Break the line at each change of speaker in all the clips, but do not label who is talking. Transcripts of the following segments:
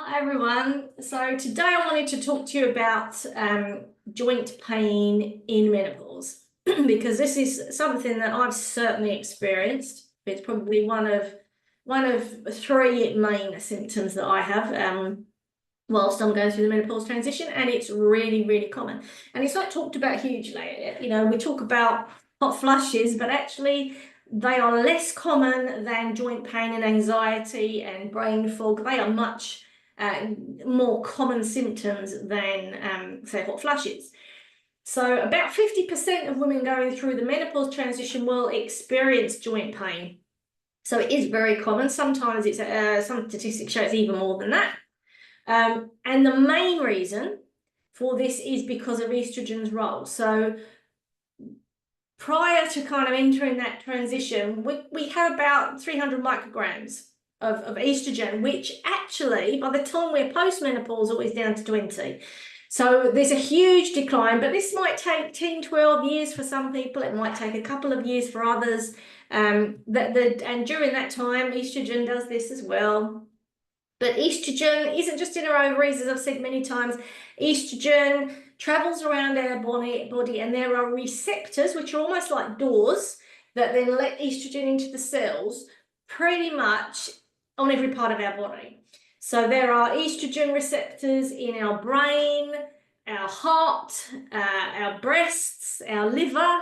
Hi everyone. So today I wanted to talk to you about joint pain in menopause because this is something that I've certainly experienced. It's probably one of three main symptoms that I have whilst I'm going through the menopause transition, and it's really, really common. And it's not talked about hugely. We talk about hot flushes, but actually they are less common than joint pain and anxiety and brain fog. They are much more common symptoms than, say, hot flushes. So about 50% of women going through the menopause transition will experience joint pain. So it is very common. Sometimes some statistics show it's even more than that. And the main reason for this is because of estrogen's role. So prior to kind of entering that transition, we have about 300 micrograms of estrogen, which actually, by the time we're postmenopausal, always down to 20. So there's a huge decline, but this might take 10, 12 years for some people. It might take a couple of years for others. And during that time, estrogen does this as well. But estrogen isn't just in our ovaries, as I've said many times. Estrogen travels around our body, and there are receptors, which are almost like doors, that then let estrogen into the cells pretty much on every part of our body. So there are estrogen receptors in our brain, our heart, our breasts, our liver,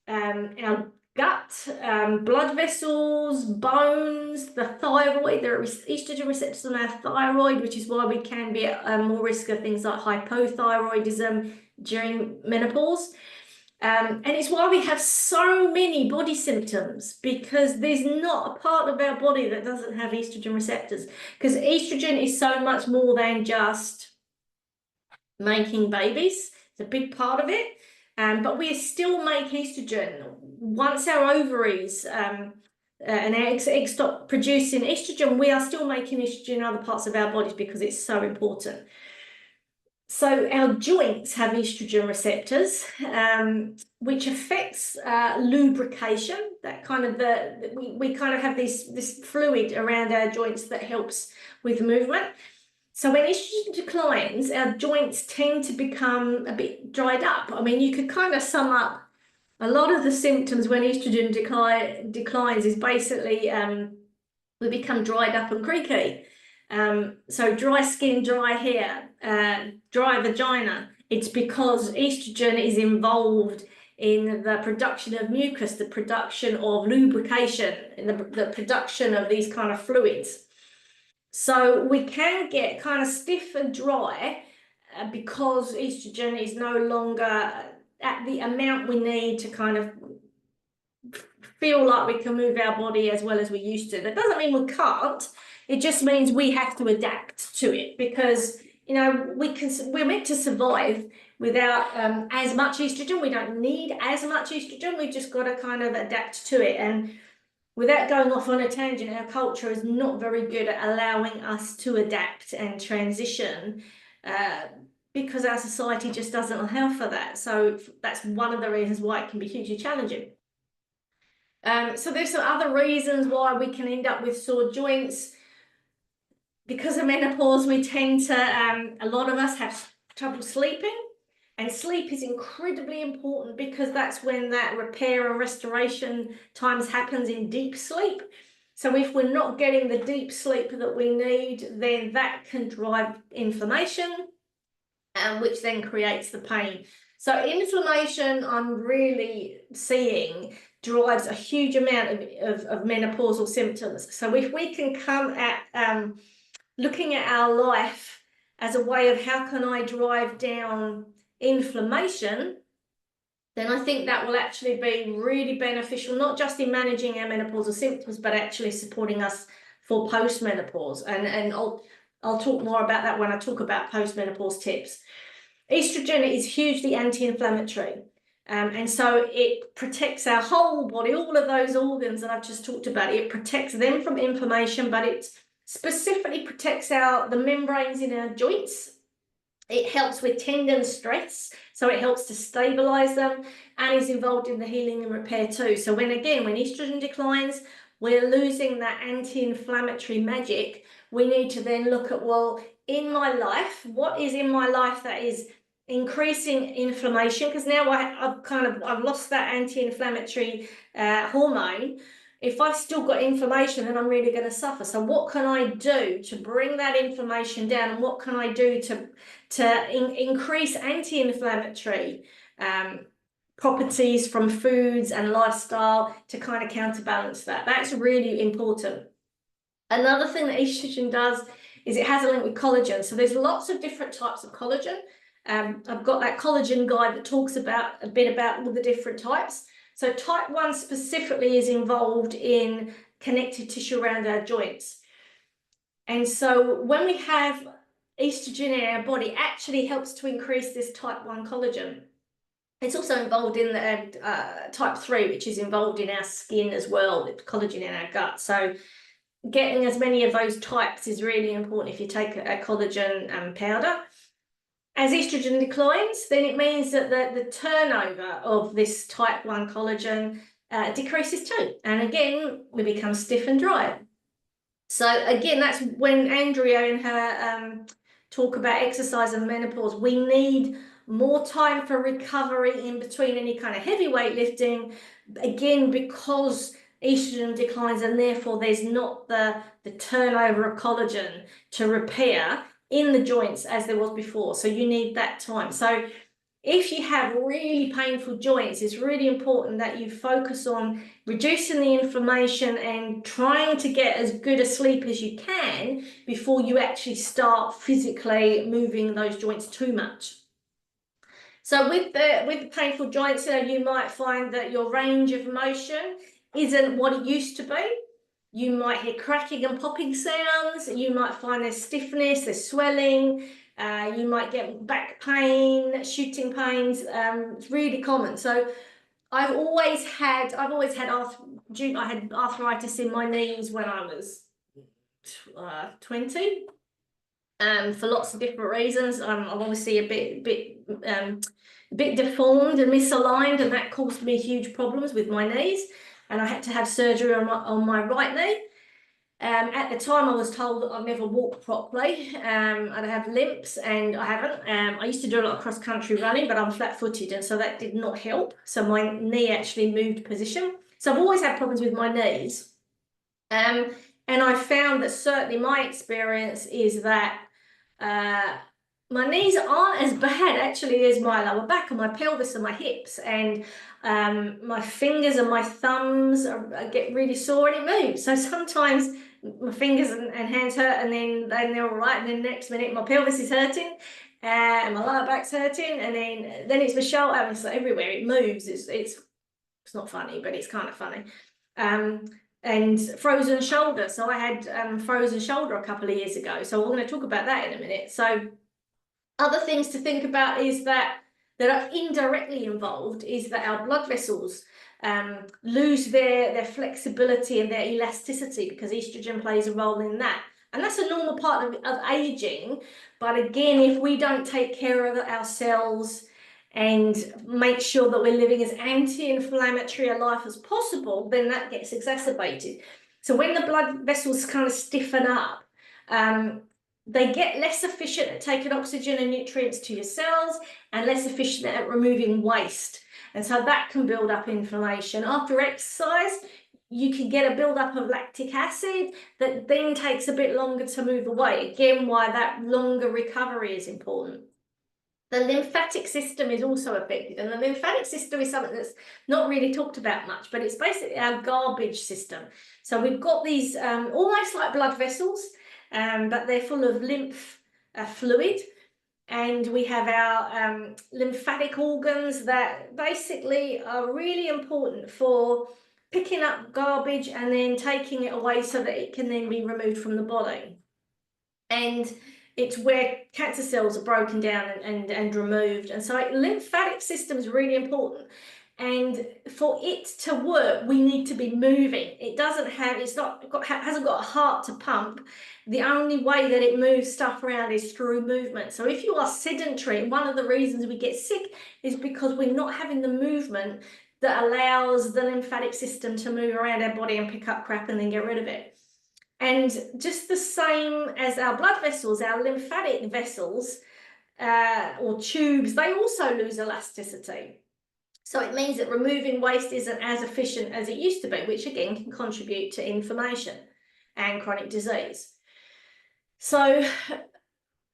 our gut, blood vessels, bones, the thyroid. There are estrogen receptors on our thyroid, which is why we can be at more risk of things like hypothyroidism during menopause. And it's why we have so many body symptoms, because there's not a part of our body that doesn't have estrogen receptors, because estrogen is so much more than just making babies. It's a big part of it. But we still make estrogen. Once our ovaries and our eggs stop producing estrogen, we are still making estrogen in other parts of our bodies because it's so important. So our joints have estrogen receptors, which affects lubrication. That kind of we kind of have this fluid around our joints that helps with movement. So when estrogen declines, our joints tend to become a bit dried up. I mean, you could kind of sum up a lot of the symptoms when estrogen declines is basically we become dried up and creaky. So dry skin, dry hair, dry vagina. It's because estrogen is involved in the production of mucus, the production of lubrication, and the production of these kind of fluids. So we can get kind of stiff and dry because estrogen is no longer at the amount we need to kind of feel like we can move our body as well as we used to. That doesn't mean we can't. It just means we have to adapt to it, because we're meant to survive without as much estrogen. We don't need as much estrogen. We've just got to kind of adapt to it. And without going off on a tangent, our culture is not very good at allowing us to adapt and transition because our society just doesn't allow for that. So that's one of the reasons why it can be hugely challenging. So there's some other reasons why we can end up with sore joints. Because of menopause, we tend to, a lot of us have trouble sleeping. And sleep is incredibly important because that's when that repair and restoration times happens in deep sleep. So if we're not getting the deep sleep that we need, then that can drive inflammation, which then creates the pain. So inflammation, I'm really seeing, drives a huge amount of menopausal symptoms. So if we can come at looking at our life as a way of how can I drive down inflammation, then I think that will actually be really beneficial, not just in managing our menopausal symptoms, but actually supporting us for postmenopause. And I'll talk more about that when I talk about postmenopause tips. Estrogen is hugely anti-inflammatory. And so it protects our whole body, all of those organs that I've just talked about. It protects them from inflammation, but it specifically protects the membranes in our joints. It helps with tendon stress, so it helps to stabilize them, and is involved in the healing and repair too. So when estrogen declines, we're losing that anti-inflammatory magic. We need to then look at, well, in my life, what is in my life that is increasing inflammation? Because now I've lost that anti-inflammatory hormone. If I've still got inflammation, then I'm really going to suffer. So what can I do to bring that inflammation down, and what can I do to increase anti-inflammatory properties from foods and lifestyle to kind of counterbalance that? That's really important. Another thing that estrogen does is it has a link with collagen. So there's lots of different types of collagen. I've got that collagen guide that talks about a bit about all the different types. So type 1 specifically is involved in connective tissue around our joints. And so when we have estrogen in our body, it actually helps to increase this type 1 collagen. It's also involved in the type 3, which is involved in our skin as well, with collagen in our gut. So getting as many of those types is really important if you take a collagen powder. As estrogen declines, then it means that the turnover of this type 1 collagen decreases too. And again, we become stiff and dry. So again, that's when Andrea in her talk about exercise and menopause, we need more time for recovery in between any kind of heavy weightlifting, again, because estrogen declines and therefore there's not the turnover of collagen to repair in the joints as there was before. So you need that time. So if you have really painful joints, it's really important that you focus on reducing the inflammation and trying to get as good a sleep as you can before you actually start physically moving those joints too much. So with the painful joints, you might find that your range of motion isn't what it used to be. You might hear cracking and popping sounds. You might find there's stiffness, there's swelling. You might get back pain, shooting pains. It's really common. So I had arthritis in my knees when I was 20. For lots of different reasons. I'm obviously a bit deformed and misaligned, and that caused me huge problems with my knees. And I had to have surgery on my right knee. At the time, I was told that I've never walked properly. I'd have limps, and I haven't. I used to do a lot of cross-country running, but I'm flat-footed, and so that did not help. So my knee actually moved position. So I've always had problems with my knees. And I found that certainly my experience is that my knees aren't as bad actually as my lower back and my pelvis and my hips, and my fingers and my thumbs I get really sore and it moves. So sometimes my fingers and hands hurt, and then they're all right, and then the next minute my pelvis is hurting and my lower back's hurting, and then it's my shoulder, and it's everywhere. It moves. It's not funny, but it's kind of funny. And frozen shoulder. So I had frozen shoulder a couple of years ago. So we're going to talk about that in a minute. So other things to think about is that are indirectly involved is that our blood vessels lose their flexibility and their elasticity, because estrogen plays a role in that. And that's a normal part of aging. But again, if we don't take care of ourselves and make sure that we're living as anti-inflammatory a life as possible, then that gets exacerbated. So when the blood vessels kind of stiffen up, they get less efficient at taking oxygen and nutrients to your cells and less efficient at removing waste. And so that can build up inflammation. After exercise, you can get a buildup of lactic acid that then takes a bit longer to move away. Again, why that longer recovery is important. The lymphatic system is also affected, and the lymphatic system is something that's not really talked about much, but it's basically our garbage system. So we've got these almost like blood vessels, but they're full of lymph fluid, and we have our lymphatic organs that basically are really important for picking up garbage and then taking it away so that it can then be removed from the body. And it's where cancer cells are broken down and removed. And so lymphatic system is really important. And for it to work, we need to be moving. It hasn't got a heart to pump. The only way that it moves stuff around is through movement. So if you are sedentary, one of the reasons we get sick is because we're not having the movement that allows the lymphatic system to move around our body and pick up crap and then get rid of it. And just the same as our blood vessels, our lymphatic vessels or tubes, they also lose elasticity. So it means that removing waste isn't as efficient as it used to be, which again can contribute to inflammation and chronic disease. So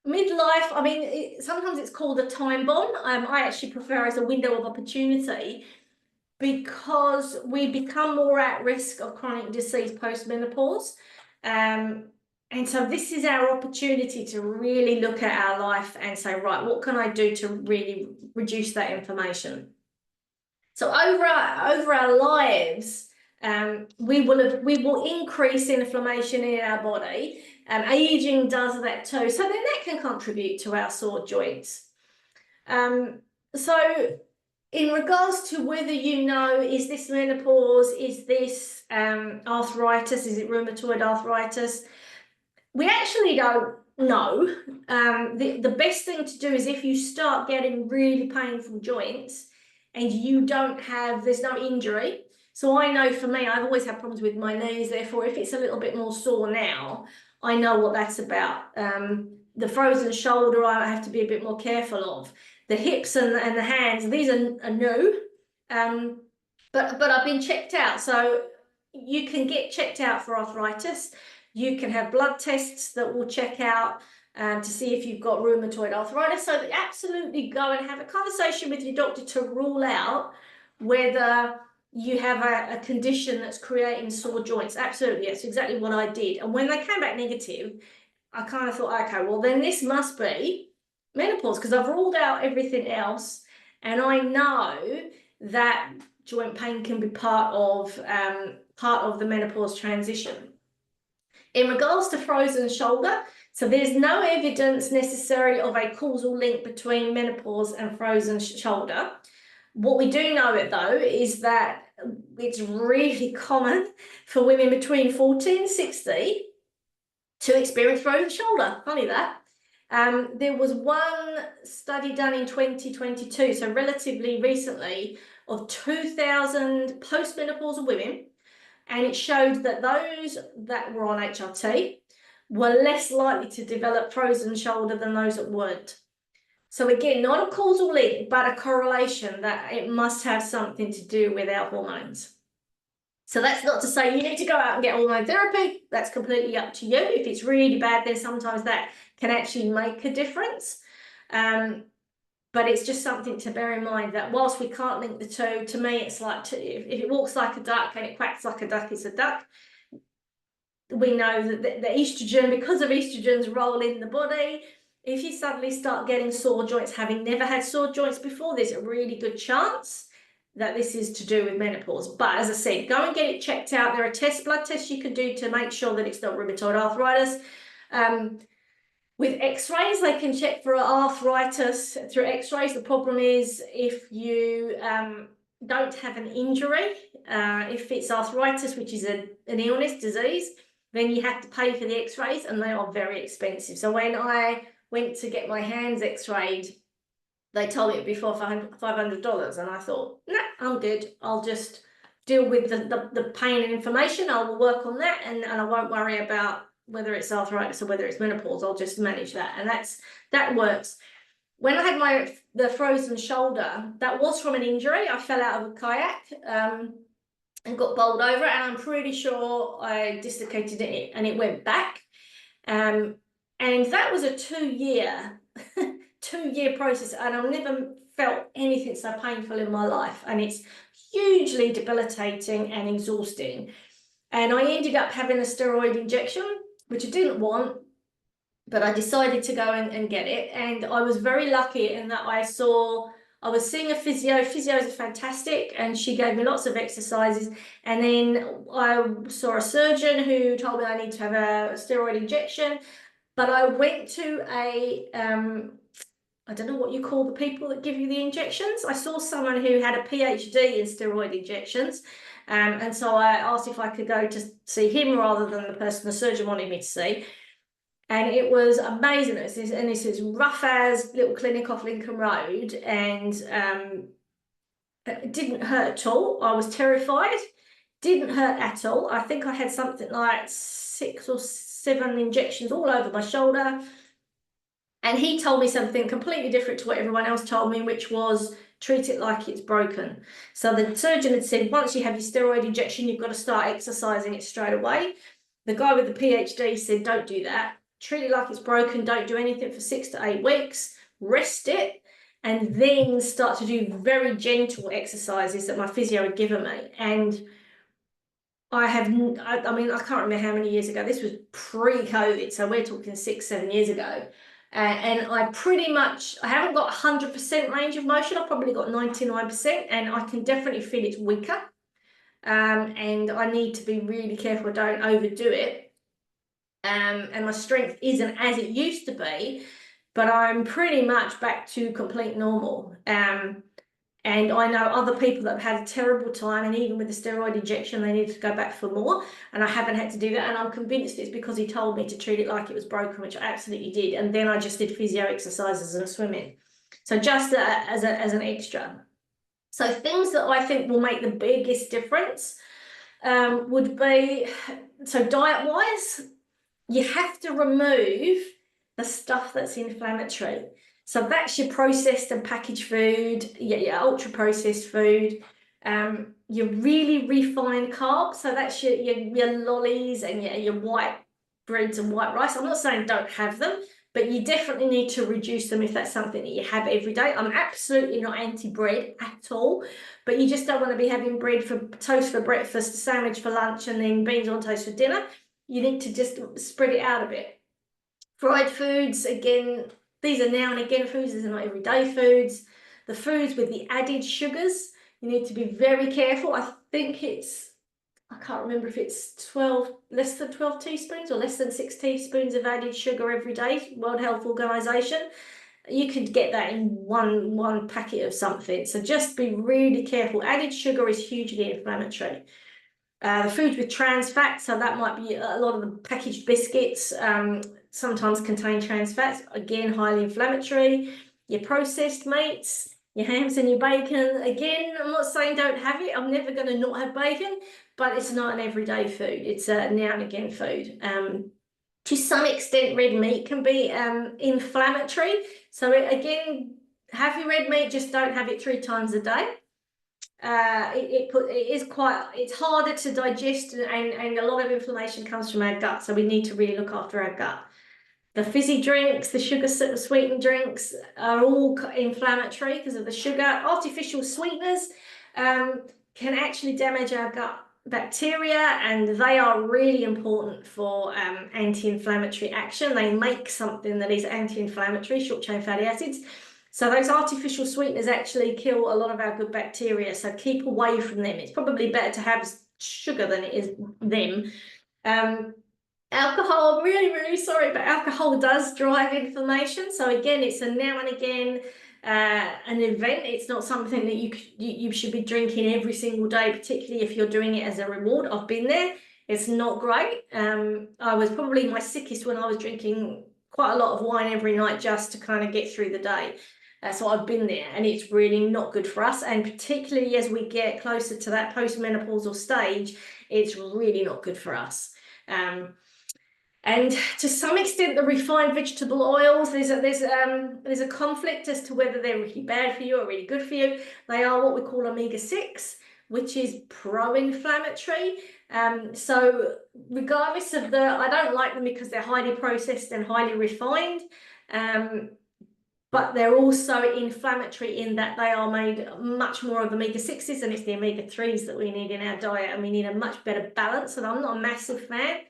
midlife, I mean, sometimes it's called a time bomb. I actually prefer as a window of opportunity, because we become more at risk of chronic disease post-menopause. And so this is our opportunity to really look at our life and say, right, what can I do to really reduce that inflammation? So over our lives, we will increase inflammation in our body. Aging does that too. So then that can contribute to our sore joints. So in regards to whether you know, is this menopause, is this arthritis, is it rheumatoid arthritis? We actually don't know. The best thing to do is if you start getting really painful joints and you don't have, there's no injury. So I know for me, I've always had problems with my knees. Therefore, if it's a little bit more sore now, I know what that's about. The frozen shoulder, I have to be a bit more careful of. The hips and the hands, these are new. But I've been checked out. So you can get checked out for arthritis. You can have blood tests that will check out to see if you've got rheumatoid arthritis. So absolutely go and have a conversation with your doctor to rule out whether you have a condition that's creating sore joints. Absolutely, that's exactly what I did. And when they came back negative, I kind of thought, okay, well then this must be menopause, because I've ruled out everything else, and I know that joint pain can be part of the menopause transition. In regards to frozen shoulder, so there's no evidence necessarily of a causal link between menopause and frozen shoulder. What we do know it though is that it's really common for women between 40 and 60 to experience frozen shoulder. Funny that. There was one study done in 2022, so relatively recently, of 2,000 postmenopausal women, and it showed that those that were on HRT were less likely to develop frozen shoulder than those that weren't. So again, not a causal link, but a correlation that it must have something to do with our hormones. So that's not to say you need to go out and get hormone therapy. That's completely up to you. If it's really bad, then sometimes that can actually make a difference. But it's just something to bear in mind that whilst we can't link the two, to me, it's like if it walks like a duck and it quacks like a duck, it's a duck. We know that the estrogen, because of estrogen's role in the body, if you suddenly start getting sore joints, having never had sore joints before, there's a really good chance that this is to do with menopause. But as I said, go and get it checked out. There are blood tests you can do to make sure that it's not rheumatoid arthritis. With x-rays, they can check for arthritis through x-rays. The problem is if you don't have an injury, if it's arthritis, which is an illness, disease, then you have to pay for the x-rays, and they are very expensive. So when I went to get my hands x-rayed, they told me it'd be $500, and I thought, nah, I'm good. I'll just deal with the pain and inflammation. I will work on that, and I won't worry about whether it's arthritis or whether it's menopause. I'll just manage that, and that works. When I had the frozen shoulder, that was from an injury. I fell out of a kayak and got bowled over, and I'm pretty sure I dislocated it and it went back. And that was a 2-year process, and I've never felt anything so painful in my life, and it's hugely debilitating and exhausting. And I ended up having a steroid injection, which I didn't want, but I decided to go and get it. And I was very lucky in that I was seeing a physio. Physios are fantastic, and she gave me lots of exercises. And then I saw a surgeon who told me I need to have a steroid injection. But I went to I don't know what you call the people that give you the injections. I saw someone who had a PhD in steroid injections. And so I asked if I could go to see him rather than the person the surgeon wanted me to see. And it was amazing. This is rough as little clinic off Lincoln Road. And It didn't hurt at all. I was terrified. Didn't hurt at all. I think I had something like 6 or 7 injections all over my shoulder. And he told me something completely different to what everyone else told me, which was treat it like it's broken. So the surgeon had said, once you have your steroid injection, you've got to start exercising it straight away. The guy with the PhD said, don't do that. Treat it like it's broken. Don't do anything for 6 to 8 weeks. Rest it, and then start to do very gentle exercises that my physio had given me. And I mean, I can't remember how many years ago. This was pre-COVID, so we're talking 6, 7 years ago. And I haven't got 100% range of motion. I've probably got 99%, and I can definitely feel it's weaker. And I need to be really careful I don't overdo it. And my strength isn't as it used to be, but I'm pretty much back to complete normal. And I know other people that have had a terrible time, and even with the steroid injection, they need to go back for more. And I haven't had to do that. And I'm convinced it's because he told me to treat it like it was broken, which I absolutely did. And then I just did physio exercises and swimming. So just as an extra. So things that I think will make the biggest difference would be, so diet-wise, you have to remove the stuff that's inflammatory. So that's your processed and packaged food, your ultra processed food, your really refined carbs. So that's your lollies and your white breads and white rice. I'm not saying don't have them, but you definitely need to reduce them if that's something that you have every day. I'm absolutely not anti-bread at all, but you just don't want to be having toast for breakfast, a sandwich for lunch, and then beans on toast for dinner. You need to just spread it out a bit. Fried foods, again, these are now and again foods, these are not everyday foods. The foods with the added sugars, you need to be very careful. I think I can't remember if it's less than 12 teaspoons or less than 6 teaspoons of added sugar every day, World Health Organization. You could get that in one packet of something. So just be really careful. Added sugar is hugely inflammatory. The foods with trans fats, so that might be a lot of the packaged biscuits, sometimes contain trans fats, again, highly inflammatory. Your processed meats, your hams and your bacon, again, I'm not saying don't have it. I'm never going to not have bacon, but it's not an everyday food. It's a now and again food. To some extent, red meat can be inflammatory. So again, have your red meat, just don't have it 3 times a day. It's harder to digest, and a lot of inflammation comes from our gut, so we need to really look after our gut. The fizzy drinks, the sugar sweetened drinks are all inflammatory because of the sugar. Artificial sweeteners can actually damage our gut bacteria, and they are really important for anti-inflammatory action. They make something that is anti-inflammatory, short-chain fatty acids. So those artificial sweeteners actually kill a lot of our good bacteria, so keep away from them. It's probably better to have sugar than it is them. Alcohol, I'm really, really sorry, but alcohol does drive inflammation. So again, it's a now and again an event. It's not something that you should be drinking every single day, particularly if you're doing it as a reward. I've been there. It's not great. I was probably my sickest when I was drinking quite a lot of wine every night just to kind of get through the day. So I've been there, and it's really not good for us. And particularly as we get closer to that postmenopausal stage, it's really not good for us. And to some extent, the refined vegetable oils, there's a conflict as to whether they're really bad for you or really good for you. They are what we call omega-6, which is pro-inflammatory. So regardless of I don't like them because they're highly processed and highly refined. But they're also inflammatory in that they are made much more of omega-6s, and it's the omega-3s that we need in our diet, and we need a much better balance, and I'm not a massive fan.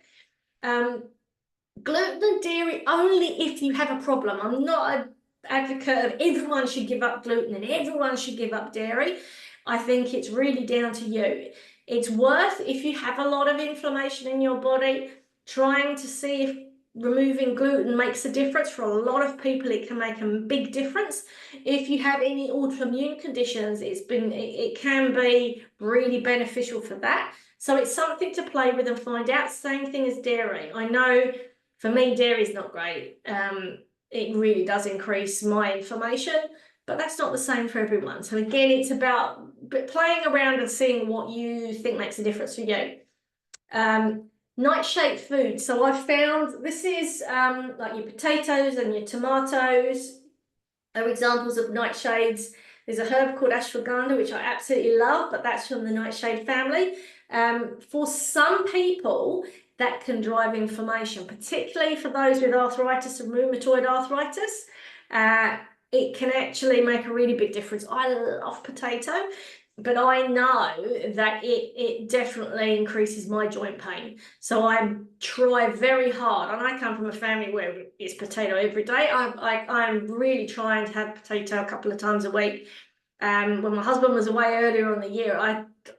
Gluten and dairy only if you have a problem. I'm not an advocate of everyone should give up gluten and everyone should give up dairy. I think it's really down to you. It's worth, if you have a lot of inflammation in your body, trying to see if removing gluten makes a difference. For a lot of people, it can make a big difference. If you have any autoimmune conditions, it can be really beneficial for that. So it's something to play with and find out. Same thing as dairy. I know for me, dairy is not great. It really does increase my inflammation, but that's not the same for everyone. So again, it's about but playing around and seeing what you think makes a difference for you. Nightshade food. So I found this is like your potatoes and your tomatoes are examples of nightshades. There's a herb called ashwagandha, which I absolutely love, but that's from the nightshade family. For some people, that can drive inflammation, particularly for those with arthritis and rheumatoid arthritis. It can actually make a really big difference. I love potato, but I know that it definitely increases my joint pain. So I try very hard, and I come from a family where it's potato every day. I'm really trying to have potato a couple of times a week. When my husband was away earlier on the year,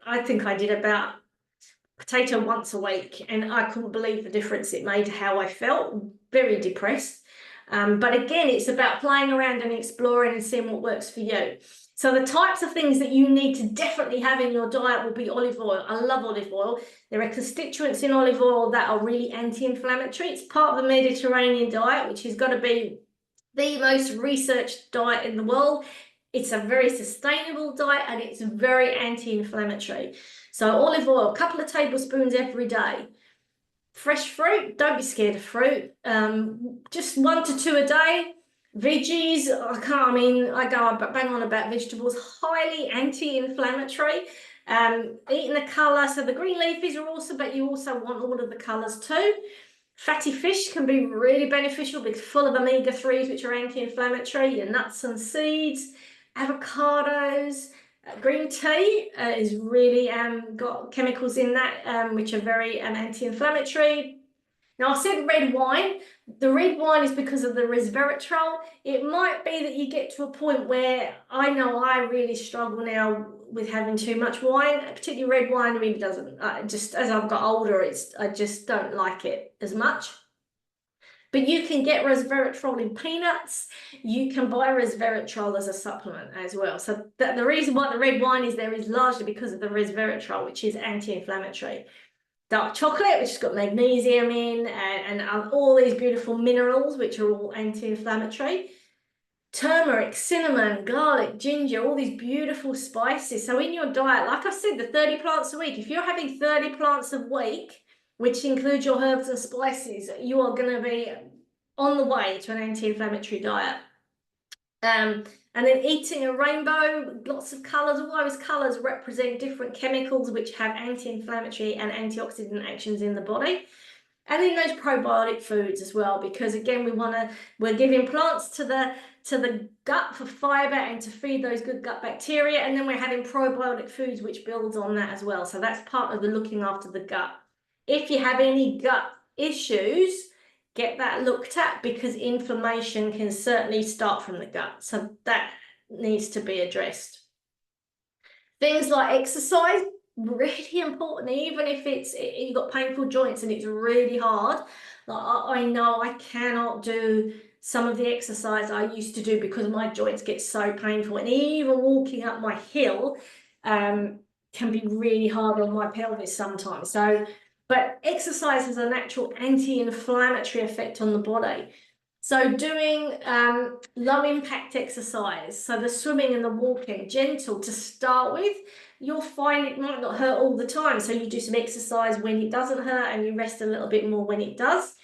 I think I did about potato once a week, and I couldn't believe the difference it made to how I felt. Very depressed. But again, it's about playing around and exploring and seeing what works for you. So the types of things that you need to definitely have in your diet will be olive oil. I love olive oil. There are constituents in olive oil that are really anti-inflammatory. It's part of the Mediterranean diet, which has got to be the most researched diet in the world. It's a very sustainable diet, and it's very anti-inflammatory. So olive oil, a couple of tablespoons every day. Fresh fruit, don't be scared of fruit. Just 1 to 2 a day. Veggies, I go bang on about vegetables, highly anti-inflammatory. Eating the colour, so the green leafies are awesome, but you also want all of the colours too. Fatty fish can be really beneficial because full of omega-3s, which are anti-inflammatory. Your nuts and seeds, avocados, green tea is really got chemicals in that which are very anti-inflammatory. Now, I said red wine. The red wine is because of the resveratrol. It might be that you get to a point where I know I really struggle now with having too much wine, particularly red wine really doesn't. Just as I've got older, I just don't like it as much. But you can get resveratrol in peanuts. You can buy resveratrol as a supplement as well. So the reason why the red wine is there is largely because of the resveratrol, which is anti-inflammatory. Dark chocolate, which has got magnesium in, and all these beautiful minerals, which are all anti-inflammatory. Turmeric, cinnamon, garlic, ginger, all these beautiful spices. So in your diet, like I said, the 30 plants a week, if you're having 30 plants a week, which includes your herbs and spices, you are going to be on the way to an anti-inflammatory diet. And then eating a rainbow, lots of colours. All those colours represent different chemicals which have anti-inflammatory and antioxidant actions in the body. And then those probiotic foods as well, because again, we're giving plants to the gut for fibre and to feed those good gut bacteria, and then we're having probiotic foods which builds on that as well. So that's part of the looking after the gut. If you have any gut issues, get that looked at, because inflammation can certainly start from the gut. So that needs to be addressed. Things like exercise, really important, even if you've got painful joints and it's really hard. Like I know I cannot do some of the exercise I used to do because my joints get so painful, and even walking up my hill can be really hard on my pelvis sometimes. So, but exercise has a natural anti-inflammatory effect on the body. So doing low impact exercise, so the swimming and the walking, gentle to start with, you'll find it might not hurt all the time. So you do some exercise when it doesn't hurt, and you rest a little bit more when it does.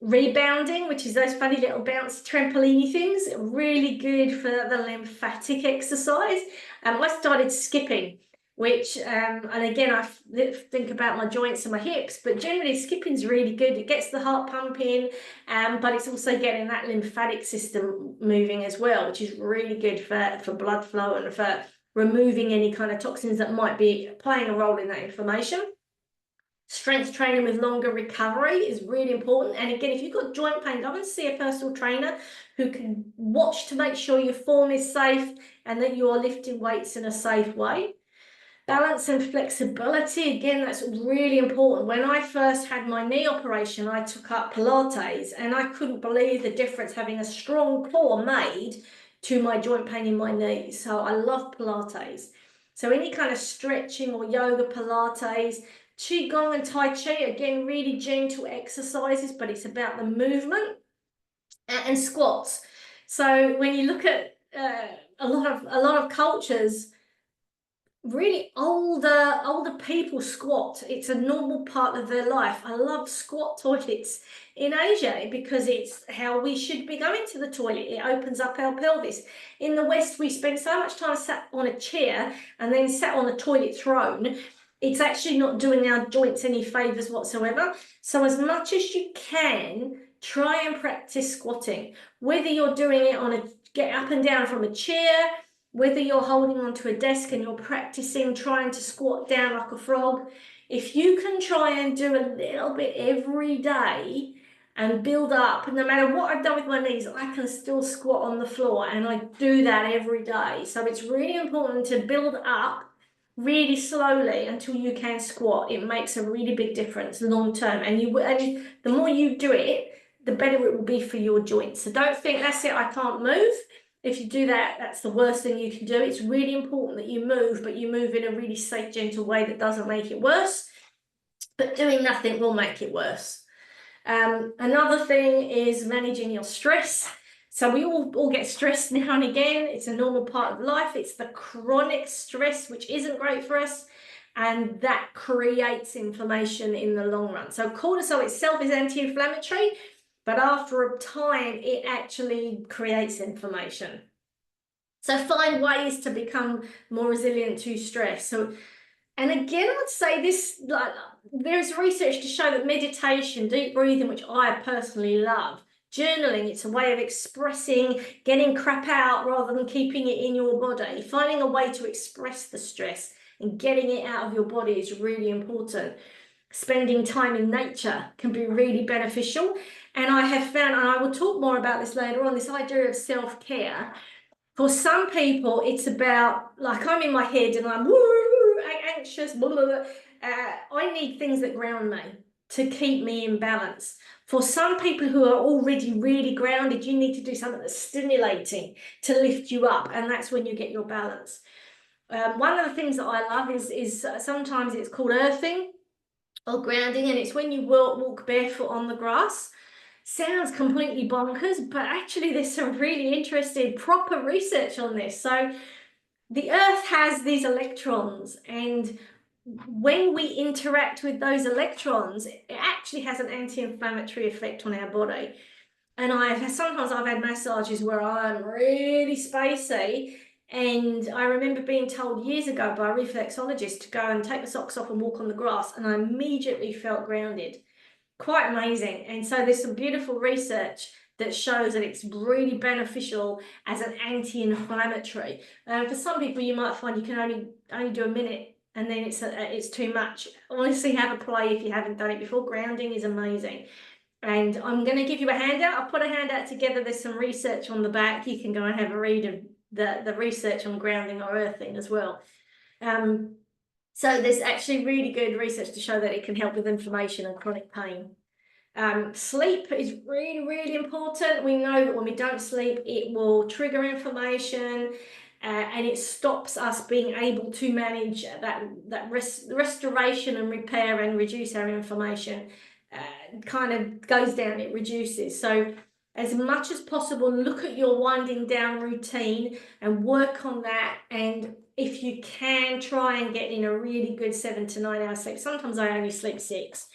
Rebounding, which is those funny little bounce trampoline things, really good for the lymphatic exercise. I started skipping, which, and again, I think about my joints and my hips, but generally skipping's really good. It gets the heart pumping, but it's also getting that lymphatic system moving as well, which is really good for blood flow and for removing any kind of toxins that might be playing a role in that inflammation. Strength training with longer recovery is really important. And again, if you've got joint pain, go and see a personal trainer who can watch to make sure your form is safe and that you are lifting weights in a safe way. Balance and flexibility, again, that's really important. When I first had my knee operation, I took up Pilates, and I couldn't believe the difference having a strong core made to my joint pain in my knees. So I love Pilates. So any kind of stretching or yoga, Pilates, Qigong and Tai Chi, again, really gentle exercises, but it's about the movement. And squats. So when you look at a lot of cultures, really older people squat. It's a normal part of their life. I love squat toilets in Asia because it's how we should be going to the toilet. It opens up our pelvis. In the West, we spend so much time sat on a chair and then sat on a toilet throne. It's actually not doing our joints any favors whatsoever. So as much as you can, try and practice squatting. Whether you're doing it on a get up and down from a chair, whether you're holding onto a desk and you're practicing trying to squat down like a frog, if you can try and do a little bit every day and build up, no matter what I've done with my knees, I can still squat on the floor, and I do that every day. So it's really important to build up really slowly until you can squat. It makes a really big difference long term, and the more you do it, the better it will be for your joints. So don't think that's it, I can't move. If you do that, that's the worst thing you can do. It's really important that you move, but you move in a really safe, gentle way that doesn't make it worse. But doing nothing will make it worse. Another thing is managing your stress. So we all get stressed now and again. It's a normal part of life. It's the chronic stress, which isn't great for us, and that creates inflammation in the long run. So cortisol itself is anti-inflammatory, but after a time, it actually creates inflammation. So find ways to become more resilient to stress. So, and again, I'd say this, like, there's research to show that meditation, deep breathing, which I personally love, journaling, it's a way of expressing, getting crap out rather than keeping it in your body. Finding a way to express the stress and getting it out of your body is really important. Spending time in nature can be really beneficial. And I have found, and I will talk more about this later on, this idea of self-care. For some people, it's about, like, I'm in my head and I'm anxious, blah, blah, blah. I need things that ground me to keep me in balance. For some people who are already really grounded, you need to do something that's stimulating to lift you up, and that's when you get your balance. One of the things that I love is sometimes it's called earthing or grounding, and it's when you walk barefoot on the grass. Sounds completely bonkers, but actually there's some really interesting proper research on this. So the earth has these electrons, and when we interact with those electrons, it actually has an anti-inflammatory effect on our body. And sometimes I've had massages where I'm really spacey, and I remember being told years ago by a reflexologist to go and take the socks off and walk on the grass, and I immediately felt grounded. Quite amazing. And so there's some beautiful research that shows that it's really beneficial as an anti-inflammatory. For some people, you might find you can only do a minute, and then it's too much. Honestly, have a play if you haven't done it before. Grounding is amazing. And I'm going to give you a handout. I'll put a handout together. There's some research on the back. You can go and have a read of the research on grounding or earthing as well. So there's actually really good research to show that it can help with inflammation and chronic pain. Sleep is really, really important. We know that when we don't sleep, it will trigger inflammation, and it stops us being able to manage that restoration and repair and reduce our inflammation. Kind of goes down, it reduces. So as much as possible, look at your winding down routine and work on that. And if you can, try and get in a really good 7 to 9 hours sleep. Sometimes I only sleep 6.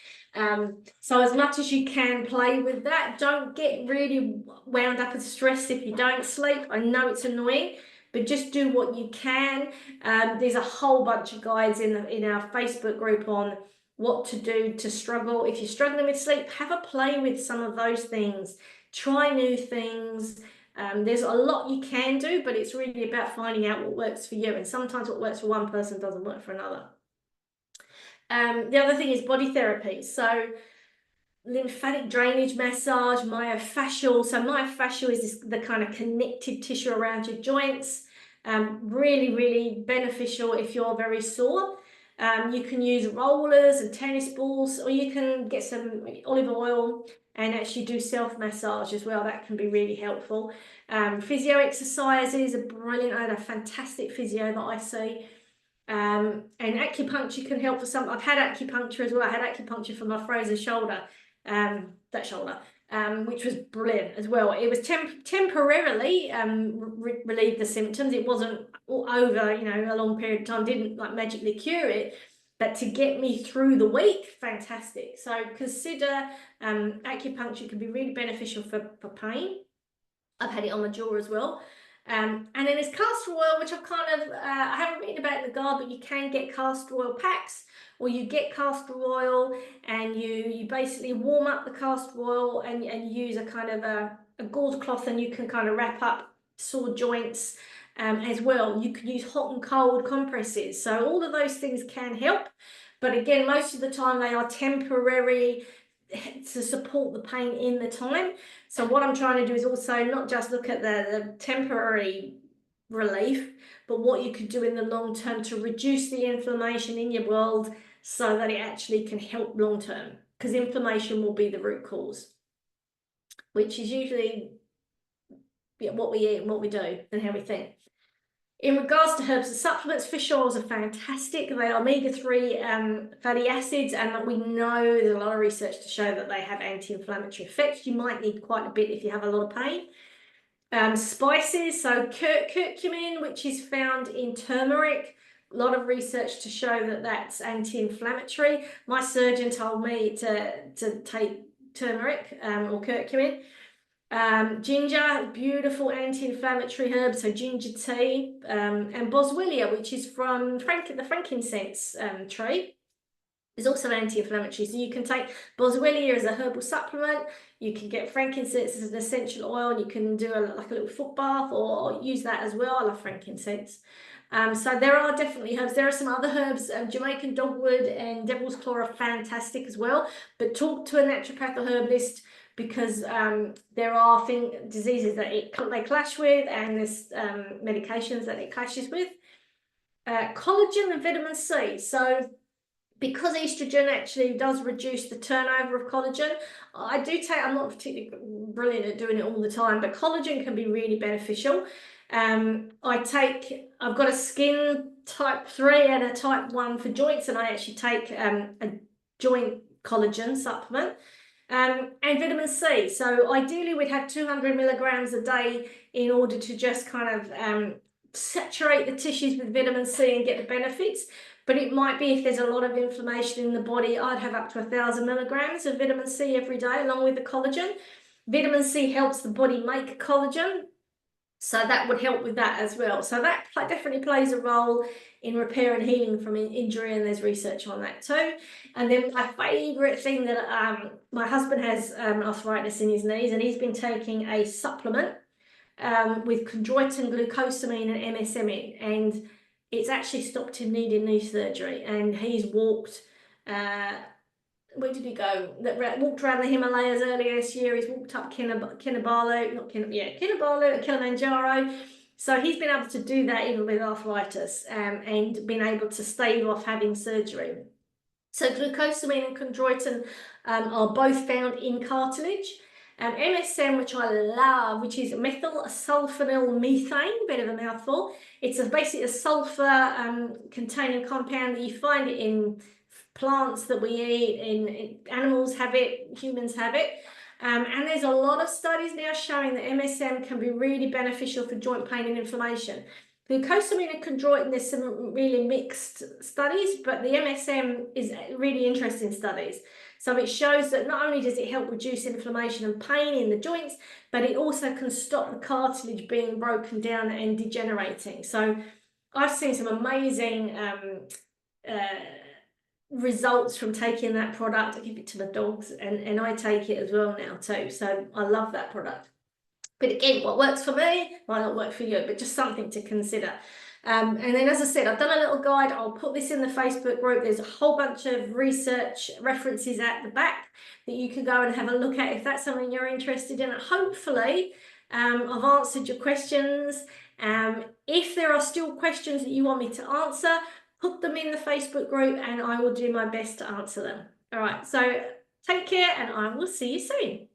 So as much as you can, play with that. Don't get really wound up and stressed if you don't sleep. I know it's annoying, but just do what you can. There's a whole bunch of guides in our Facebook group on what to do to struggle. If you're struggling with sleep, have a play with some of those things. Try new things. There's a lot you can do, but it's really about finding out what works for you. And sometimes what works for one person doesn't work for another. The other thing is body therapy. So lymphatic drainage massage, myofascial. So myofascial is the kind of connective tissue around your joints. Really, really beneficial if you're very sore. You can use rollers and tennis balls, or you can get some olive oil and actually do self-massage as well. That can be really helpful. Physio exercises are brilliant. I had a fantastic physio that I see. And acupuncture can help for some. I've had acupuncture as well. I had acupuncture for my frozen shoulder, which was brilliant as well. It was temporarily relieved the symptoms. It wasn't or over, you know, a long period of time, didn't like magically cure it, but to get me through the week, fantastic. So consider acupuncture can be really beneficial for pain. I've had it on my jaw as well. And then there's castor oil, which I've kind of, I haven't written about in the guide, but you can get castor oil packs, or you get castor oil and you basically warm up the castor oil and use a kind of a gauze cloth, and you can kind of wrap up sore joints as well. You can use hot and cold compresses. So all of those things can help. But again, most of the time they are temporary to support the pain in the time. So what I'm trying to do is also not just look at the temporary relief, but what you could do in the long term to reduce the inflammation in your world so that it actually can help long term, because inflammation will be the root cause, which is usually what we eat and what we do and how we think. In regards to herbs and supplements, fish oils are fantastic. They are omega-3 fatty acids, and we know there's a lot of research to show that they have anti-inflammatory effects. You might need quite a bit if you have a lot of pain. Spices, so curcumin, which is found in turmeric. A lot of research to show that that's anti-inflammatory. My surgeon told me to take turmeric or curcumin. Ginger, beautiful anti-inflammatory herb, so ginger tea, and boswellia, which is from the frankincense tree, is also anti-inflammatory. So you can take boswellia as a herbal supplement, you can get frankincense as an essential oil, and you can do like a little foot bath or use that as well. I love frankincense. So there are definitely herbs. There are some other herbs, Jamaican dogwood and devil's claw are fantastic as well, but talk to a naturopath or herbalist, because there are diseases that they clash with, and there's medications that it clashes with. Collagen and vitamin C. So because estrogen actually does reduce the turnover of collagen, I'm not particularly brilliant at doing it all the time, but collagen can be really beneficial. I've got a skin type 3 and a type 1 for joints, and I actually take a joint collagen supplement. And vitamin C. So ideally we'd have 200 milligrams a day in order to just kind of saturate the tissues with vitamin C and get the benefits. But it might be if there's a lot of inflammation in the body, I'd have up to 1,000 milligrams of vitamin C every day along with the collagen. Vitamin C helps the body make collagen, so that would help with that as well. So that definitely plays a role in repair and healing from injury, and there's research on that too. And then my favourite thing that my husband has arthritis in his knees, and he's been taking a supplement with chondroitin, glucosamine and MSM in, and it's actually stopped him needing knee surgery, and he's walked where did he go? Walked around the Himalayas earlier this year. He's walked up Kinabalu and Kilimanjaro. So he's been able to do that even with arthritis, and been able to stave off having surgery. So glucosamine and chondroitin are both found in cartilage. MSM, which I love, which is methyl sulfonyl methane, bit of a mouthful. It's basically a sulfur containing compound that you find it in plants that we eat, in animals have it, humans have it. And there's a lot of studies now showing that MSM can be really beneficial for joint pain and inflammation. Glucosamine and chondroitin, there's some really mixed studies, but the MSM is really interesting studies. So it shows that not only does it help reduce inflammation and pain in the joints, but it also can stop the cartilage being broken down and degenerating. So I've seen some amazing results from taking that product. I give it to the dogs, and I take it as well now too. So I love that product. But again, what works for me might not work for you, but just something to consider. And then, as I said, I've done a little guide. I'll put this in the Facebook group. There's a whole bunch of research references at the back that you can go and have a look at if that's something you're interested in. Hopefully, I've answered your questions. If there are still questions that you want me to answer, put them in the Facebook group and I will do my best to answer them. All right, so take care and I will see you soon.